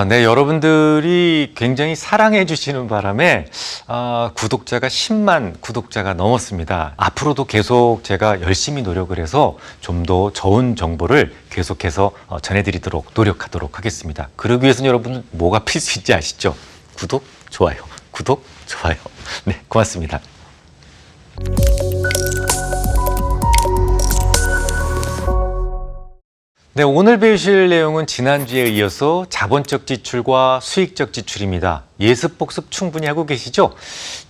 네, 여러분들이 굉장히 사랑해 주시는 바람에 구독자가 10만 구독자가 넘었습니다. 앞으로도 계속 제가 열심히 노력을 해서 좀 더 좋은 정보를 계속해서 전해드리도록 노력하도록 하겠습니다. 그러기 위해서는 여러분 뭐가 필수인지 아시죠? 구독, 좋아요. 구독, 좋아요. 네, 고맙습니다. 네, 오늘 배우실 내용은 지난주에 이어서 자본적 지출과 수익적 지출입니다. 예습 복습 충분히 하고 계시죠?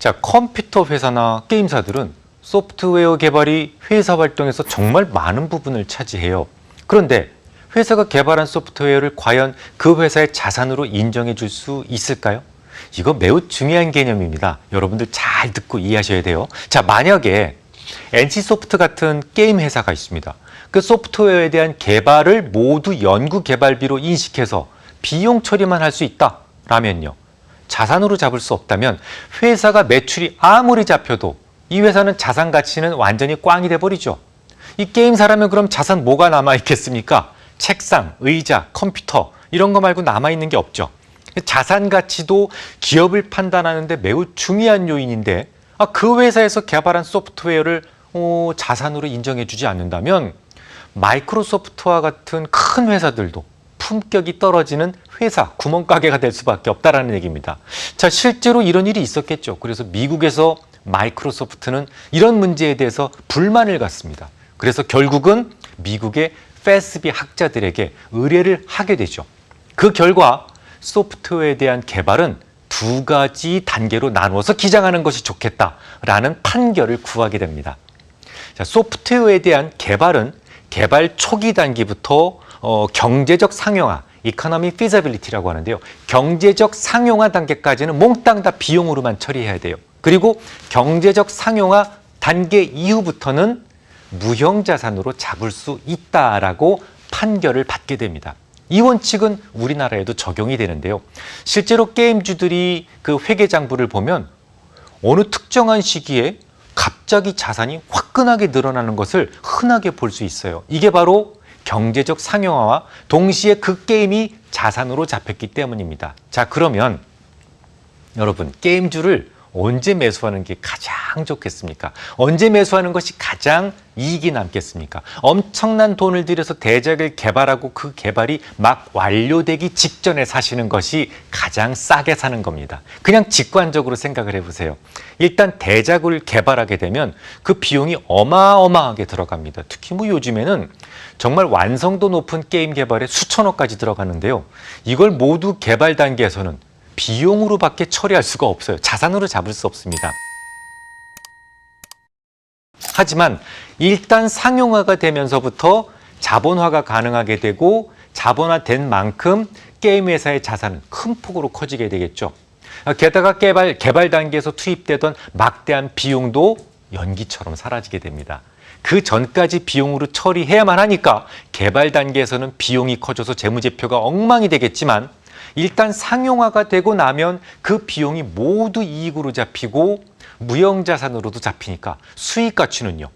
자, 컴퓨터 회사나 게임사들은 소프트웨어 개발이 회사 활동에서 정말 많은 부분을 차지해요. 그런데 회사가 개발한 소프트웨어를 과연 그 회사의 자산으로 인정해 줄 수 있을까요? 이거 매우 중요한 개념입니다. 여러분들 잘 듣고 이해하셔야 돼요. 자, 만약에 NC소프트 같은 게임 회사가 있습니다. 그 소프트웨어에 대한 개발을 모두 연구 개발비로 인식해서 비용 처리만 할 수 있다라면요. 자산으로 잡을 수 없다면 회사가 매출이 아무리 잡혀도 이 회사는 자산 가치는 완전히 꽝이 돼버리죠. 이 게임사라면 그럼 자산 뭐가 남아있겠습니까? 책상, 의자, 컴퓨터 이런 거 말고 남아있는 게 없죠. 자산 가치도 기업을 판단하는데 매우 중요한 요인인데 그 회사에서 개발한 소프트웨어를 자산으로 인정해 주지 않는다면 마이크로소프트와 같은 큰 회사들도 품격이 떨어지는 회사, 구멍가게가 될 수밖에 없다라는 얘기입니다. 자, 실제로 이런 일이 있었겠죠. 그래서 미국에서 마이크로소프트는 이런 문제에 대해서 불만을 갖습니다. 그래서 결국은 미국의 FASB 학자들에게 의뢰를 하게 되죠. 그 결과 소프트웨어에 대한 개발은 두 가지 단계로 나누어서 기장하는 것이 좋겠다라는 판결을 구하게 됩니다. 자, 소프트웨어에 대한 개발은 개발 초기 단계부터 경제적 상용화, Economic Feasibility라고 하는데요. 경제적 상용화 단계까지는 몽땅 다 비용으로만 처리해야 돼요. 그리고 경제적 상용화 단계 이후부터는 무형자산으로 잡을 수 있다라고 판결을 받게 됩니다. 이 원칙은 우리나라에도 적용이 되는데요. 실제로 게임주들이 그 회계장부를 보면 어느 특정한 시기에 갑자기 자산이 화끈하게 늘어나는 것을 흔하게 볼 수 있어요. 이게 바로 경제적 상용화와 동시에 그 게임이 자산으로 잡혔기 때문입니다. 자, 그러면 여러분, 게임주를 언제 매수하는 게 가장 좋겠습니까? 언제 매수하는 것이 가장 이익이 남겠습니까? 엄청난 돈을 들여서 대작을 개발하고 그 개발이 막 완료되기 직전에 사시는 것이 가장 싸게 사는 겁니다. 그냥 직관적으로 생각을 해보세요. 일단 대작을 개발하게 되면 그 비용이 어마어마하게 들어갑니다. 특히 요즘에는 정말 완성도 높은 게임 개발에 수천억까지 들어가는데요. 이걸 모두 개발 단계에서는 비용으로밖에 처리할 수가 없어요. 자산으로 잡을 수 없습니다. 하지만 일단 상용화가 되면서부터 자본화가 가능하게 되고 자본화된 만큼 게임 회사의 자산은 큰 폭으로 커지게 되겠죠. 게다가 개발 단계에서 투입되던 막대한 비용도 연기처럼 사라지게 됩니다. 그 전까지 비용으로 처리해야만 하니까 개발 단계에서는 비용이 커져서 재무제표가 엉망이 되겠지만 일단 상용화가 되고 나면 그 비용이 모두 이익으로 잡히고 무형자산으로도 잡히니까 수익 가치는요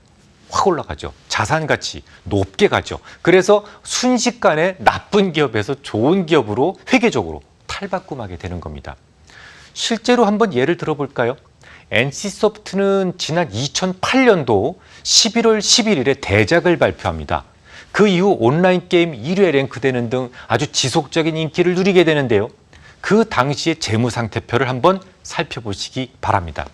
확 올라가죠. 자산 가치 높게 가죠. 그래서 순식간에 나쁜 기업에서 좋은 기업으로 회계적으로 탈바꿈하게 되는 겁니다. 실제로 한번 예를 들어볼까요? NC소프트는 지난 2008년도 11월 11일에 대작을 발표합니다. 그 이후 온라인 게임 1위에 랭크되는 등 아주 지속적인 인기를 누리게 되는데요. 그 당시의 재무 상태표를 한번 살펴보시기 바랍니다.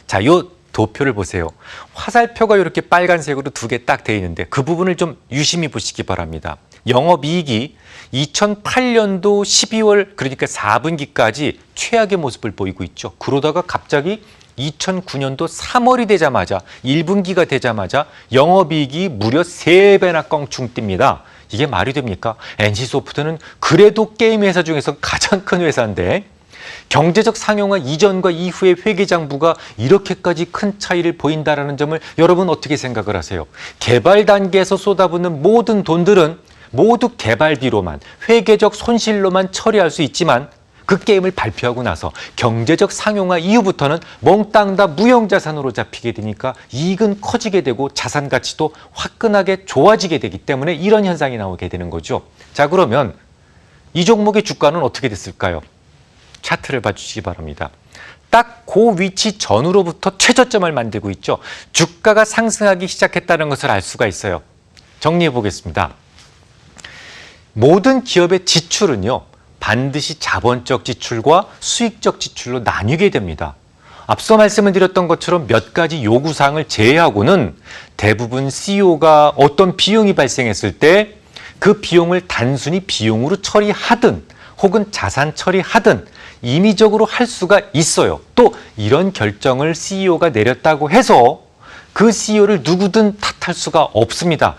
자, 이 도표를 보세요. 화살표가 이렇게 빨간색으로 두 개 딱 되어 있는데 그 부분을 좀 유심히 보시기 바랍니다. 영업이익이 2008년도 12월 그러니까 4분기까지 최악의 모습을 보이고 있죠. 그러다가 갑자기 2009년도 3월이 되자마자 1분기가 되자마자 영업이익이 무려 3배나 껑충 뜁니다. 이게 말이 됩니까? NC소프트는 그래도 게임 회사 중에서 가장 큰 회사인데 경제적 상용화 이전과 이후의 회계장부가 이렇게까지 큰 차이를 보인다는 점을 여러분 어떻게 생각을 하세요? 개발 단계에서 쏟아붓는 모든 돈들은 모두 개발비로만 회계적 손실로만 처리할 수 있지만 그 게임을 발표하고 나서 경제적 상용화 이후부터는 몽땅 다 무형자산으로 잡히게 되니까 이익은 커지게 되고 자산 가치도 화끈하게 좋아지게 되기 때문에 이런 현상이 나오게 되는 거죠. 자, 그러면 이 종목의 주가는 어떻게 됐을까요? 차트를 봐주시기 바랍니다. 딱 그 위치 전후로부터 최저점을 만들고 있죠. 주가가 상승하기 시작했다는 것을 알 수가 있어요. 정리해 보겠습니다. 모든 기업의 지출은요, 반드시 자본적 지출과 수익적 지출로 나뉘게 됩니다. 앞서 말씀을 드렸던 것처럼 몇 가지 요구사항을 제외하고는 대부분 CEO가 어떤 비용이 발생했을 때 그 비용을 단순히 비용으로 처리하든 혹은 자산 처리하든 임의적으로 할 수가 있어요. 또 이런 결정을 CEO가 내렸다고 해서 그 CEO를 누구든 탓할 수가 없습니다.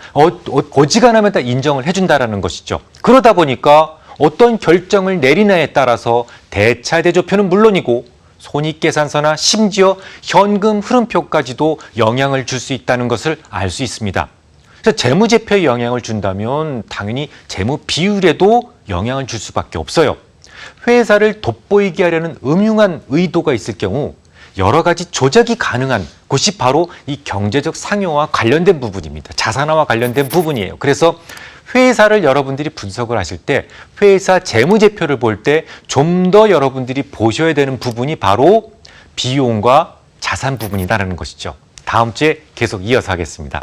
어지간하면 다 인정을 해준다는 것이죠. 그러다 보니까 어떤 결정을 내리냐에 따라서 대차대조표는 물론이고 손익계산서나 심지어 현금 흐름표까지도 영향을 줄 수 있다는 것을 알 수 있습니다. 그래서 재무제표에 영향을 준다면 당연히 재무 비율에도 영향을 줄 수밖에 없어요. 회사를 돋보이게 하려는 음흉한 의도가 있을 경우 여러 가지 조작이 가능한 곳이 바로 이 경제적 상용화와 관련된 부분입니다. 자산화와 관련된 부분이에요. 그래서 회사를 여러분들이 분석을 하실 때 회사 재무제표를 볼 때 좀 더 여러분들이 보셔야 되는 부분이 바로 비용과 자산 부분이다라는 것이죠. 다음 주에 계속 이어서 하겠습니다.